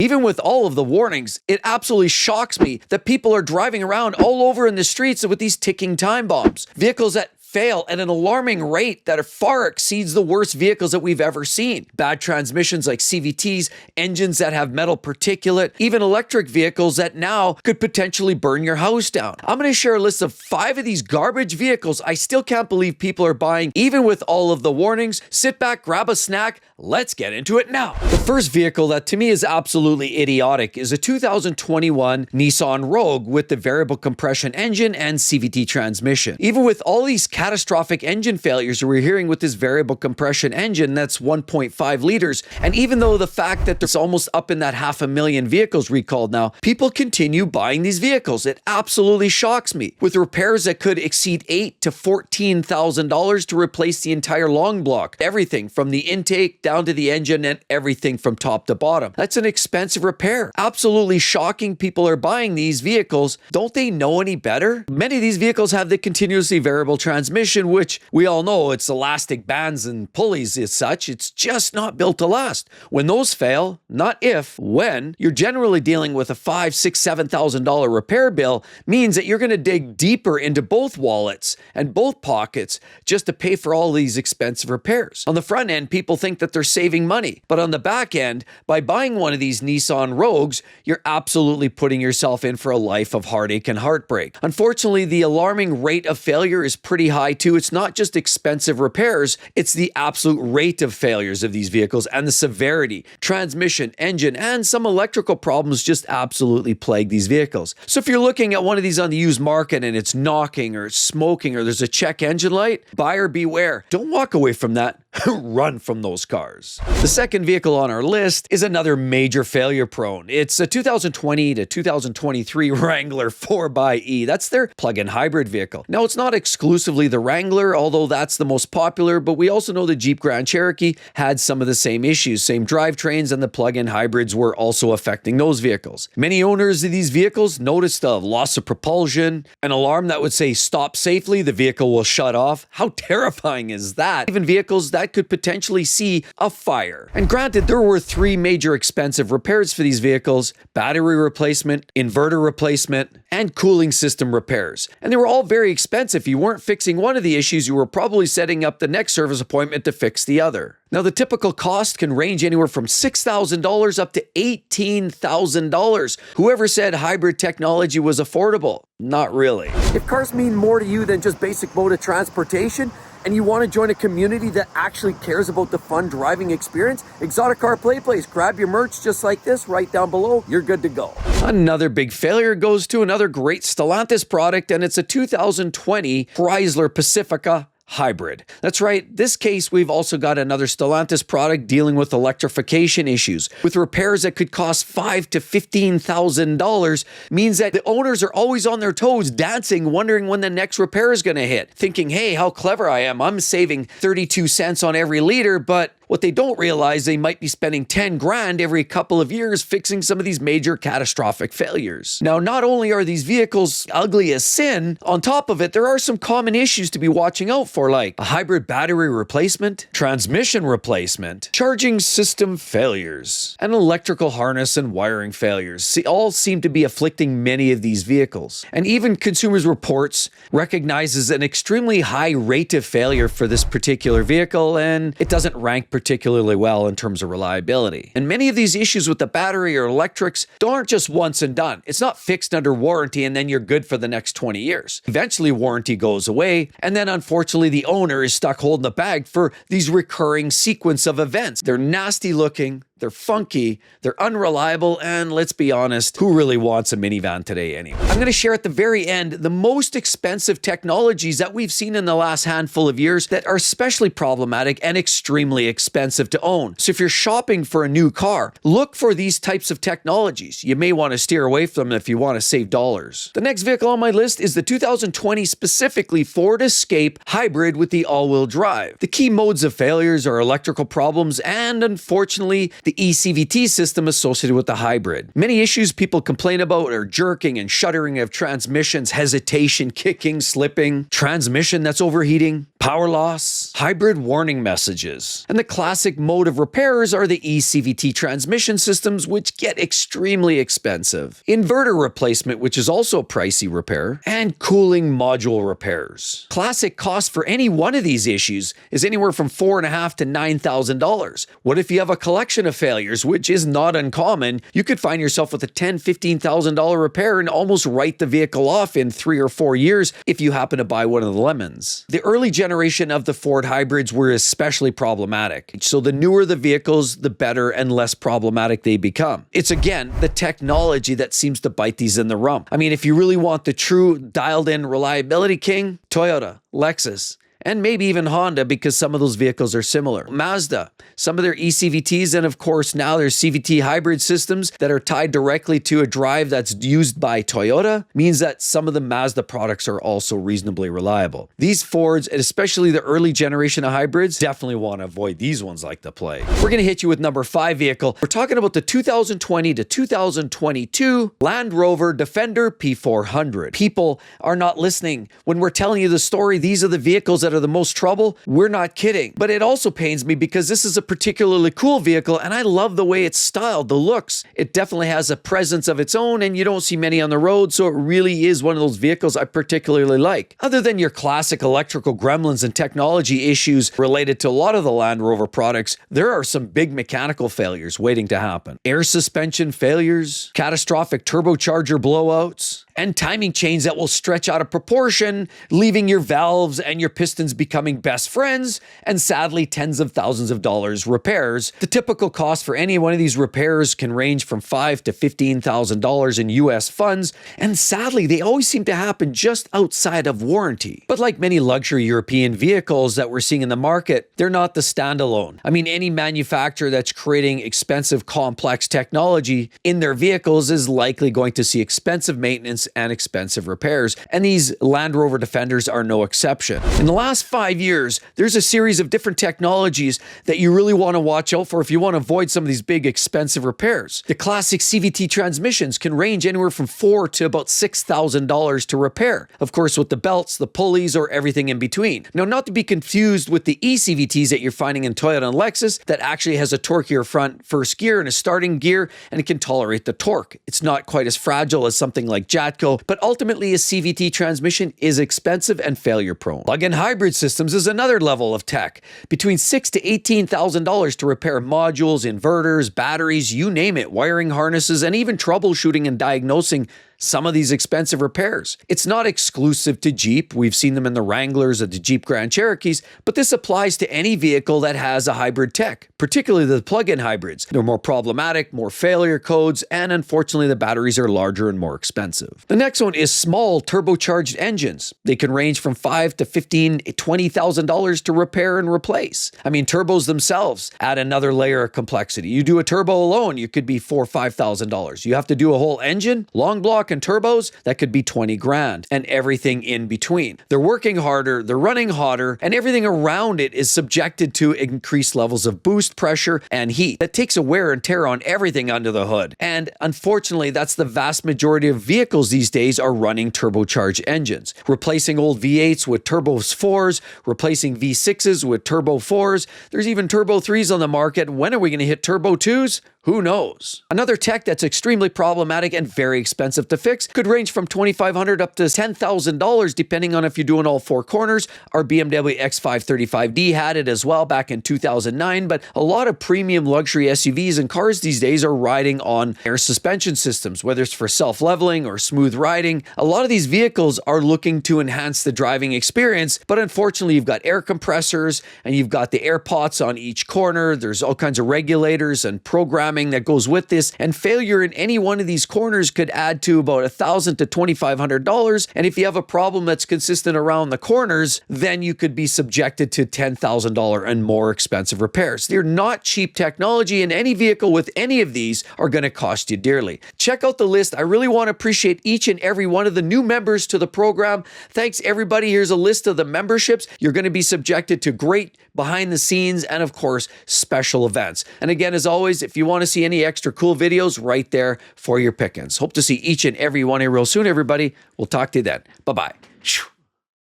Even with all of the warnings, it absolutely shocks me that people are driving around all over in the streets with these ticking time bombs. Vehicles that fail at an alarming rate that far exceeds the worst vehicles that we've ever seen. Bad transmissions like CVTs, engines that have metal particulate, even electric vehicles that now could potentially burn your house down. I'm going to share a list of 5 of these garbage vehicles I still can't believe people are buying, even with all of the warnings. Sit back, grab a snack, let's get into it now. The first vehicle that to me is absolutely idiotic is a 2021 Nissan Rogue with the variable compression engine and CVT transmission. Even with all these catastrophic engine failures we're hearing with this variable compression engine that's 1.5 liters, and even though the fact that there's almost up in that 500,000 vehicles recalled now, people continue buying these vehicles. It absolutely shocks me. With repairs that could exceed $8,000 to $14,000 to replace the entire long block, everything from the intake down to the engine and everything from top to bottom. That's an expensive repair. Absolutely shocking people are buying these vehicles. Don't they know any better? Many of these vehicles have the continuously variable transmission, which we all know it's elastic bands and pulleys as such. It's just not built to last. When those fail, not if, when, you're generally dealing with a $5,000, $6,000, $7,000 repair bill, means that you're going to dig deeper into both wallets and both pockets just to pay for all these expensive repairs. On the front end, people think that they're saving money, but on the back end, by buying one of these Nissan Rogues, you're absolutely putting yourself in for a life of heartache and heartbreak. Unfortunately, the alarming rate of failure is pretty high too. It's not just expensive repairs, it's the absolute rate of failures of these vehicles and the severity. Transmission, engine, and some electrical problems just absolutely plague these vehicles. So if you're looking at one of these on the used market and it's knocking or it's smoking or there's a check engine light, buyer beware. Don't walk away from that. Run from those cars. The second vehicle on our list is another major failure prone. It's a 2020 to 2023 Wrangler 4xe. That's their plug-in hybrid vehicle. Now, it's not exclusively the Wrangler, although that's the most popular, but we also know the Jeep Grand Cherokee had some of the same issues. Same drivetrains, and the plug-in hybrids were also affecting those vehicles. Many owners of these vehicles noticed a loss of propulsion, an alarm that would say stop safely, the vehicle will shut off. How terrifying is that? Even vehicles that could potentially see a fire. And granted, there were 3 major expensive repairs for these vehicles: battery replacement, inverter replacement, and cooling system repairs. And they were all very expensive. If you weren't fixing one of the issues, you were probably setting up the next service appointment to fix the other. Now, the typical cost can range anywhere from $6,000 up to $18,000. Whoever said hybrid technology was affordable? Not really. If cars mean more to you than just basic mode of transportation, and you want to join a community that actually cares about the fun driving experience, Exotic Car Play Place. Grab your merch just like this right down below. You're good to go. Another big failure goes to another great Stellantis product, and it's a 2020 Chrysler Pacifica hybrid. That's right, this case we've also got another Stellantis product dealing with electrification issues. With repairs that could cost $5,000 to $15,000 means that the owners are always on their toes, dancing, wondering when the next repair is going to hit, thinking, hey, how clever I am, I'm saving 32 cents on every liter, but what they don't realize, they might be spending 10 grand every couple of years fixing some of these major catastrophic failures. Now, not only are these vehicles ugly as sin, on top of it, there are some common issues to be watching out for, like a hybrid battery replacement, transmission replacement, charging system failures, and electrical harness and wiring failures. All seem to be afflicting many of these vehicles. And even Consumers Reports recognizes an extremely high rate of failure for this particular vehicle, and it doesn't rank particularly well in terms of reliability. And many of these issues with the battery or electrics aren't just once and done. It's not fixed under warranty and then you're good for the next 20 years. Eventually warranty goes away, and then unfortunately the owner is stuck holding the bag for these recurring sequence of events. They're nasty looking, they're funky, they're unreliable, and let's be honest, who really wants a minivan today anyway? I'm going to share at the very end the most expensive technologies that we've seen in the last handful of years that are especially problematic and extremely expensive to own. So if you're shopping for a new car, look for these types of technologies. You may want to steer away from them if you want to save dollars. The next vehicle on my list is the 2020 specifically Ford Escape hybrid with the all-wheel drive. The key modes of failures are electrical problems and, unfortunately, the ECVT system associated with the hybrid. Many issues people complain about are jerking and shuddering of transmissions, hesitation, kicking, slipping, transmission that's overheating, power loss, hybrid warning messages. And the classic mode of repairs are the ECVT transmission systems, which get extremely expensive. Inverter replacement, which is also a pricey repair, and cooling module repairs. Classic cost for any one of these issues is anywhere from $4,500 to $9,000. What if you have a collection of failures, which is not uncommon? You could find yourself with a $10,000, $15,000 repair and almost write the vehicle off in 3 or 4 years if you happen to buy one of the lemons. The early generation of the Ford hybrids were especially problematic. So the newer the vehicles, the better and less problematic they become. It's again the technology that seems to bite these in the rump. I mean, if you really want the true dialed-in reliability king, Toyota, Lexus, and maybe even Honda, because some of those vehicles are similar. Mazda, some of their ECVTs, and of course now there's CVT hybrid systems that are tied directly to a drive that's used by Toyota, means that some of the Mazda products are also reasonably reliable. These Fords, and especially the early generation of hybrids, definitely want to avoid these ones like the plague. We're going to hit you with number 5 vehicle. We're talking about the 2020 to 2022 Land Rover Defender P400. People are not listening. When we're telling you the story, these are the vehicles that are the most trouble. We're not kidding. But it also pains me because this is a particularly cool vehicle and I love the way it's styled, the looks. It definitely has a presence of its own and you don't see many on the road, so it really is one of those vehicles I particularly like. Other than your classic electrical gremlins and technology issues related to a lot of the Land Rover products, there are some big mechanical failures waiting to happen. Air suspension failures, catastrophic turbocharger blowouts, and timing chains that will stretch out of proportion, leaving your valves and your pistons becoming best friends, and sadly tens of thousands of dollars repairs. The typical cost for any one of these repairs can range from $5,000 to $15,000 in US funds, and sadly they always seem to happen just outside of warranty. But like many luxury European vehicles that we're seeing in the market, they're not the standalone. I mean, any manufacturer that's creating expensive, complex technology in their vehicles is likely going to see expensive maintenance and expensive repairs, and these Land Rover Defenders are no exception. In the last 5 years, there's a series of different technologies that you really want to watch out for if you want to avoid some of these big expensive repairs. The classic CVT transmissions can range anywhere from $4,000 to about $6,000 to repair. Of course, with the belts, the pulleys, or everything in between. Now, not to be confused with the ECVTs that you're finding in Toyota and Lexus that actually has a torquier front first gear and a starting gear, and it can tolerate the torque. It's not quite as fragile as something like Jatco, but ultimately a CVT transmission is expensive and failure prone. Plug-in hybrid systems is another level of tech, between $6,000 to $18,000 to repair modules, inverters, batteries, you name it, wiring harnesses, and even troubleshooting and diagnosing some of these expensive repairs. It's not exclusive to Jeep. We've seen them in the Wranglers and the Jeep Grand Cherokees, but this applies to any vehicle that has a hybrid tech, particularly the plug-in hybrids. They're more problematic, more failure codes, and unfortunately the batteries are larger and more expensive. The next one is small turbocharged engines. They can range from $5,000 to $15,000, $20,000 to repair and replace. I mean, turbos themselves add another layer of complexity. You do a turbo alone, you could be $4,000 or $5,000. You have to do a whole engine, long block, and turbos, that could be 20 grand, and everything in between. They're working harder, they're running hotter, and everything around it is subjected to increased levels of boost pressure and heat. That takes a wear and tear on everything under the hood. And unfortunately, that's the vast majority of vehicles these days are running turbocharged engines. Replacing old V8s with turbo 4s, replacing V6s with turbo 4s. There's even turbo 3s on the market. When are we going to hit turbo 2s? Who knows? Another tech that's extremely problematic and very expensive to fix could range from $2,500 up to $10,000 depending on if you're doing all 4 corners. Our BMW X535D had it as well back in 2009, but a lot of premium luxury SUVs and cars these days are riding on air suspension systems, whether it's for self-leveling or smooth riding. A lot of these vehicles are looking to enhance the driving experience, but unfortunately you've got air compressors and you've got the air pots on each corner. There's all kinds of regulators and programming that goes with this, and failure in any one of these corners could add to about $1,000 to $2,500. And if you have a problem that's consistent around the corners, then you could be subjected to $10,000 and more expensive repairs. They're not cheap technology, and any vehicle with any of these are going to cost you dearly. Check out the list. I really want to appreciate each and every one of the new members to the program. Thanks, everybody. Here's a list of the memberships. You're going to be subjected to great behind the scenes and, of course, special events. And again, as always, if you want to see any extra cool videos, right there for your pickings. Hope to see each and every one of you real soon, everybody. We'll talk to you then. Bye-bye.